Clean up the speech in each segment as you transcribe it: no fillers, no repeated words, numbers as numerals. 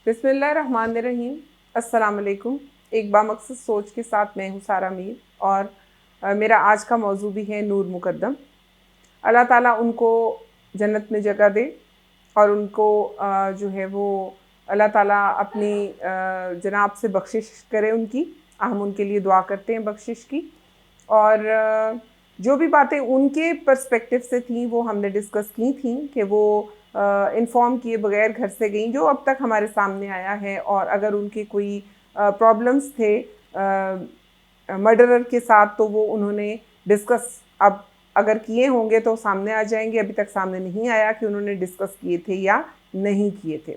बिस्मिल्लाहिर्रहमानिर्रहीम। अस्सलाम वालेकुम। एक बामकसद सोच के साथ मैं हूँ सारा मीर और मेरा आज का मौजू भी है नूर मुकद्दम। अल्लाह ताला उनको जन्नत में जगह दे और उनको जो है वो अल्लाह ताला अपनी जनाब से बख्शिश करे उनकी। हम उनके लिए दुआ करते हैं बख्शिश की। और जो भी बातें उनके पर्सपेक्टिव से थी वो हमने डिस्कस की थी कि वो इन्फॉर्म किए बगैर घर से गई, जो अब तक हमारे सामने आया है। और अगर उनके कोई प्रॉब्लम्स थे मर्डरर के साथ तो वो उन्होंने डिस्कस अब अगर किए होंगे तो सामने आ जाएंगे। अभी तक सामने नहीं आया कि उन्होंने डिस्कस किए थे या नहीं किए थे।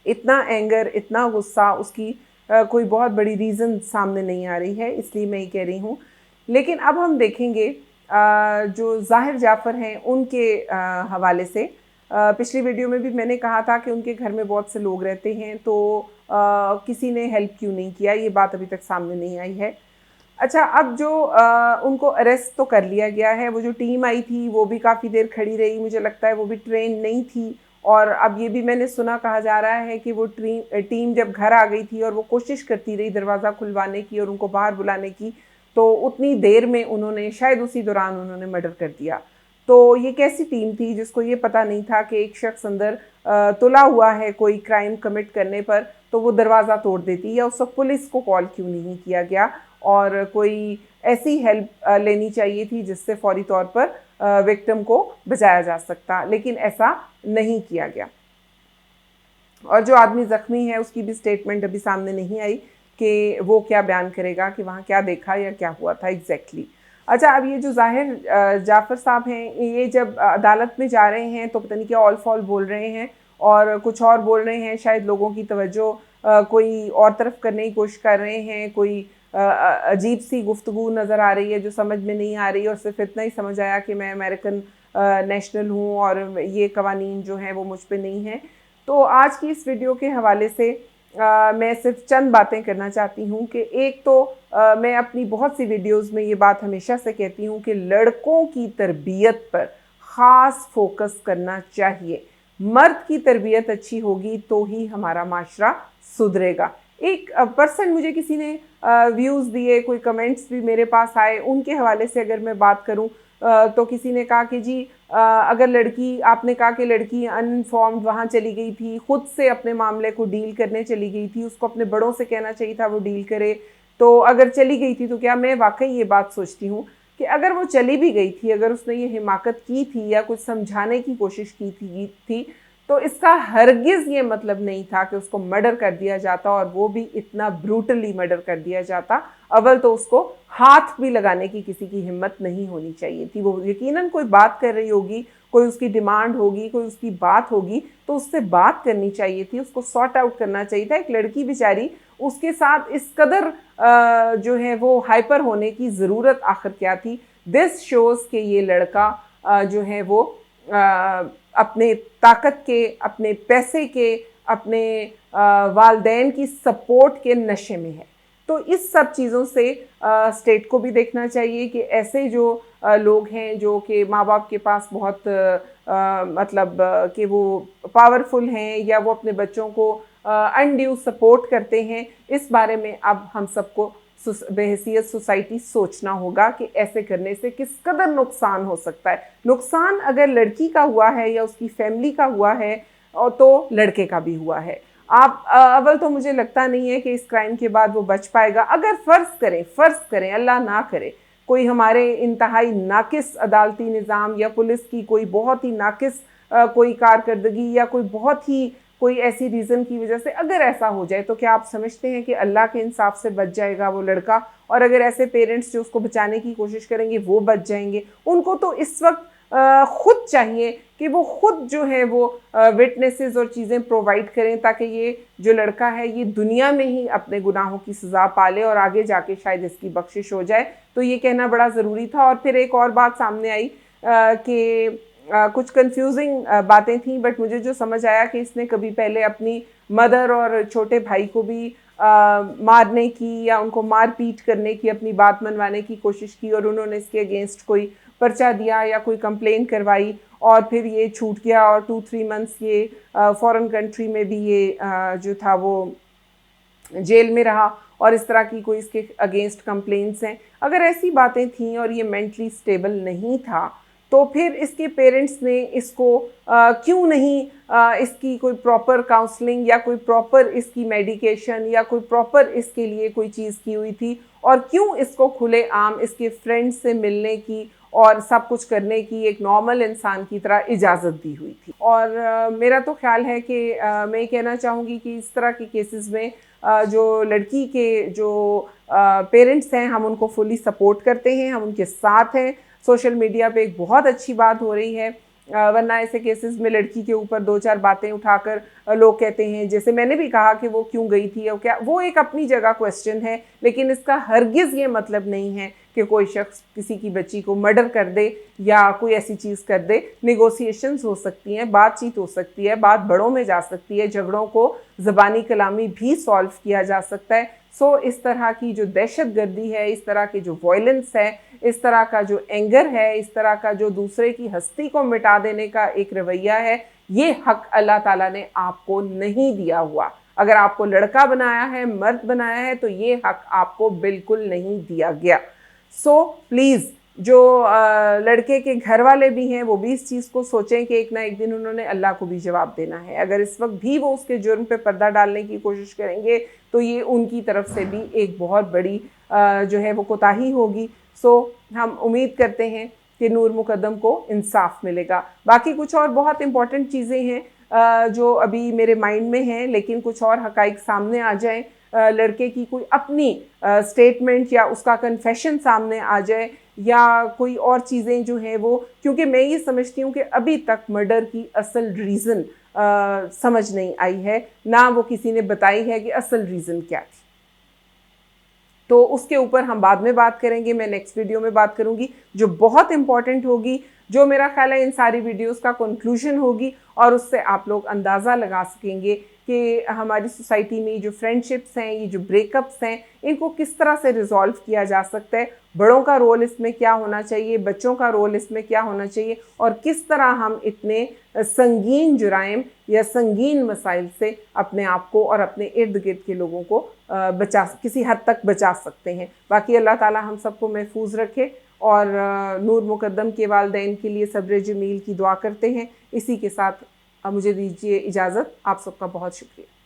इतना एंगर, इतना गुस्सा, उसकी कोई बहुत बड़ी रीज़न सामने नहीं आ रही है, इसलिए मैं ये कह रही हूँ। लेकिन अब हम देखेंगे जो ज़ाहिर जाफ़र हैं उनके हवाले से। पिछली वीडियो में भी मैंने कहा था कि उनके घर में बहुत से लोग रहते हैं, तो किसी ने हेल्प क्यों नहीं किया, ये बात अभी तक सामने नहीं आई है। अच्छा, अब जो उनको अरेस्ट तो कर लिया गया है। वो जो टीम आई थी वो भी काफ़ी देर खड़ी रही, मुझे लगता है वो भी ट्रेन नहीं थी। और अब ये भी मैंने सुना, कहा जा रहा है कि वो टीम जब घर आ गई थी और वो कोशिश करती रही दरवाज़ा खुलवाने की और उनको बाहर बुलाने की, तो उतनी देर में उन्होंने, शायद उसी दौरान उन्होंने मर्डर कर दिया। तो ये कैसी टीम थी जिसको ये पता नहीं था कि एक शख्स अंदर तुला हुआ है कोई क्राइम कमिट करने पर, तो वो दरवाज़ा तोड़ देती। या उस वक्त पुलिस को कॉल क्यों नहीं किया गया और कोई ऐसी हेल्प लेनी चाहिए थी जिससे फौरी तौर पर विक्टिम को बचाया जा सकता, लेकिन ऐसा नहीं किया गया। और जो आदमी ज़ख्मी है उसकी भी स्टेटमेंट अभी सामने नहीं आई कि वो क्या बयान करेगा कि वहाँ क्या देखा या क्या हुआ था एग्जैक्टली। अच्छा, अब ये जो ज़ाहिर जाफ़र साहब हैं, ये जब अदालत में जा रहे हैं तो पता नहीं क्या ऑल फॉल बोल रहे हैं और कुछ और बोल रहे हैं। शायद लोगों की तवज्जो कोई और तरफ करने की कोशिश कर रहे हैं। कोई अजीब सी गुफ्तगू नज़र आ रही है जो समझ में नहीं आ रही, और सिर्फ इतना ही समझ आया कि मैं अमेरिकन नेशनल हूँ और ये कवानीन जो हैं वो मुझ पे नहीं हैं। तो आज की इस वीडियो के हवाले से मैं सिर्फ चंद बातें करना चाहती हूँ कि एक तो मैं अपनी बहुत सी वीडियोस में ये बात हमेशा से कहती हूँ कि लड़कों की तरबियत पर ख़ास फोकस करना चाहिए। मर्द की तरबियत अच्छी होगी तो ही हमारा माशरा सुधरेगा। एक पर्सन मुझे किसी ने व्यूज़ दिए, कोई कमेंट्स भी मेरे पास आए, उनके हवाले से अगर मैं बात करूं तो किसी ने कहा कि जी अगर लड़की, आपने कहा कि लड़की अनइन्फॉर्म्ड वहाँ चली गई थी, ख़ुद से अपने मामले को डील करने चली गई थी, उसको अपने बड़ों से कहना चाहिए था वो डील करे। तो अगर चली गई थी तो क्या, मैं वाकई ये बात सोचती हूँ कि अगर वो चली भी गई थी, अगर उसने ये हिमाकत की थी या कुछ समझाने की कोशिश की थी तो इसका हरगिज़ ये मतलब नहीं था कि उसको मर्डर कर दिया जाता, और वो भी इतना ब्रूटली मर्डर कर दिया जाता। अव्वल तो उसको हाथ भी लगाने की किसी की हिम्मत नहीं होनी चाहिए थी। वो यकीनन कोई बात कर रही होगी, कोई उसकी डिमांड होगी, कोई उसकी बात होगी, तो उससे बात करनी चाहिए थी, उसको सॉर्ट आउट करना चाहिए था। एक लड़की बेचारी, उसके साथ इस कदर जो है वो हाइपर होने की ज़रूरत आखिर क्या थी। दिस शोज़ कि ये लड़का जो है वो अपने ताकत के, अपने पैसे के, अपने वालदैन की सपोर्ट के नशे में है। तो इस सब चीज़ों से स्टेट को भी देखना चाहिए कि ऐसे जो लोग हैं जो कि माँ बाप के पास बहुत मतलब कि वो पावरफुल हैं या वो अपने बच्चों को अनड्यू सपोर्ट करते हैं, इस बारे में अब हम सबको बेहैसियत सोसाइटी सोचना होगा कि ऐसे करने से किस कदर नुकसान हो सकता है। नुकसान अगर लड़की का हुआ है या उसकी फैमिली का हुआ है और तो लड़के का भी हुआ है। आप अव्वल तो मुझे लगता नहीं है कि इस क्राइम के बाद वो बच पाएगा। अगर फ़र्ज़ करें अल्लाह ना करे कोई हमारे इंतहाई नाकिस अदालती निज़ाम या पुलिस की कोई बहुत ही नाकिस कोई कारकर्दगी या कोई ऐसी रीज़न की वजह से अगर ऐसा हो जाए, तो क्या आप समझते हैं कि अल्लाह के इंसाफ से बच जाएगा वो लड़का? और अगर ऐसे पेरेंट्स जो उसको बचाने की कोशिश करेंगे वो बच जाएंगे? उनको तो इस वक्त ख़ुद चाहिए कि वो ख़ुद जो है वो विटनेसेस और चीज़ें प्रोवाइड करें, ताकि ये जो लड़का है ये दुनिया में ही अपने गुनाहों की सज़ा पाले और आगे जाके शायद इसकी बख्शिश हो जाए। तो ये कहना बड़ा ज़रूरी था। और फिर एक और बात सामने आई कि कुछ कंफ्यूजिंग बातें थी, बट मुझे जो समझ आया कि इसने कभी पहले अपनी मदर और छोटे भाई को भी मारने की या उनको मार पीट करने की, अपनी बात मनवाने की कोशिश की और उन्होंने इसके अगेंस्ट कोई पर्चा दिया या कोई कंप्लेन करवाई और फिर ये छूट गया और 2-3 मंथ्स ये फॉरेन कंट्री में भी ये जो था वो जेल में रहा और इस तरह की कोई इसके अगेंस्ट कंप्लेंट्स हैं। अगर ऐसी बातें थीं और ये मेंटली स्टेबल नहीं था तो फिर इसके पेरेंट्स ने इसको क्यों नहीं इसकी कोई प्रॉपर काउंसलिंग या कोई प्रॉपर इसकी मेडिकेशन या कोई प्रॉपर इसके लिए कोई चीज़ की हुई थी, और क्यों इसको खुले आम इसके फ्रेंड्स से मिलने की और सब कुछ करने की एक नॉर्मल इंसान की तरह इजाज़त दी हुई थी। और मेरा तो ख्याल है कि मैं कहना चाहूँगी कि इस तरह के केसेस में जो लड़की के जो पेरेंट्स हैं हम उनको फुली सपोर्ट करते हैं, हम उनके साथ हैं। सोशल मीडिया पे एक बहुत अच्छी बात हो रही है, वरना ऐसे केसेस में लड़की के ऊपर 2-4 बातें उठाकर लोग कहते हैं, जैसे मैंने भी कहा कि वो क्यों गई थी और क्या, वो एक अपनी जगह क्वेश्चन है, लेकिन इसका हरगिज़ ये मतलब नहीं है कि कोई शख्स किसी की बच्ची को मर्डर कर दे या कोई ऐसी चीज़ कर दे। निगोशिएशंस हो सकती हैं, बातचीत हो सकती है, बात बड़ों में जा सकती है, झगड़ों को ज़बानी कलामी भी सॉल्व किया जा सकता है। सो इस तरह की जो दहशतगर्दी है, इस तरह की जो वायलेंस है, इस तरह का जो एंगर है, इस तरह का जो दूसरे की हस्ती को मिटा देने का एक रवैया है, ये हक अल्लाह ताला ने आपको नहीं दिया हुआ। अगर आपको लड़का बनाया है, मर्द बनाया है, तो ये हक आपको बिल्कुल नहीं दिया गया। सो प्लीज़ जो लड़के के घर वाले भी हैं वो भी इस चीज़ को सोचें कि एक ना एक दिन उन्होंने अल्लाह को भी जवाब देना है। अगर इस वक्त भी वो उसके जुर्म पे पर्दा डालने की कोशिश करेंगे तो ये उनकी तरफ से भी एक बहुत बड़ी जो है वो कोताही होगी। सो हम उम्मीद करते हैं कि नूर मुकद्दम को इंसाफ मिलेगा। बाकी कुछ और बहुत इम्पॉर्टेंट चीज़ें हैं जो अभी मेरे माइंड में हैं, लेकिन कुछ और हक़ाइक़ सामने आ जाएं, लड़के की कोई अपनी स्टेटमेंट या उसका कन्फेशन सामने आ जाए या कोई और चीज़ें जो हैं वो, क्योंकि मैं ये समझती हूँ कि अभी तक मर्डर की असल रीज़न समझ नहीं आई है, ना वो किसी ने बताई है कि असल रीज़न क्या थी। तो उसके ऊपर हम बाद में बात करेंगे, मैं नेक्स्ट वीडियो में बात करूँगी जो बहुत इम्पॉर्टेंट होगी, जो मेरा ख्याल है इन सारी वीडियोस का कंक्लूजन होगी और उससे आप लोग अंदाज़ा लगा सकेंगे कि हमारी सोसाइटी में जो फ्रेंडशिप्स हैं, ये जो ब्रेकअप्स हैं, इनको किस तरह से रिजॉल्व किया जा सकता है, बड़ों का रोल इसमें क्या होना चाहिए, बच्चों का रोल इसमें क्या होना चाहिए, और किस तरह हम इतने संगीन जुराइम या संगीन मसाइल से अपने आप को और अपने इर्द गिर्द के लोगों को किसी हद तक बचा सकते हैं। बाकी अल्लाह ताला हम सबको महफूज रखे और नूर मुकद्दम के वालिदैन के लिए सब्र जमील की दुआ करते हैं। इसी के साथ मुझे दीजिए इजाज़त। आप सबका बहुत शुक्रिया।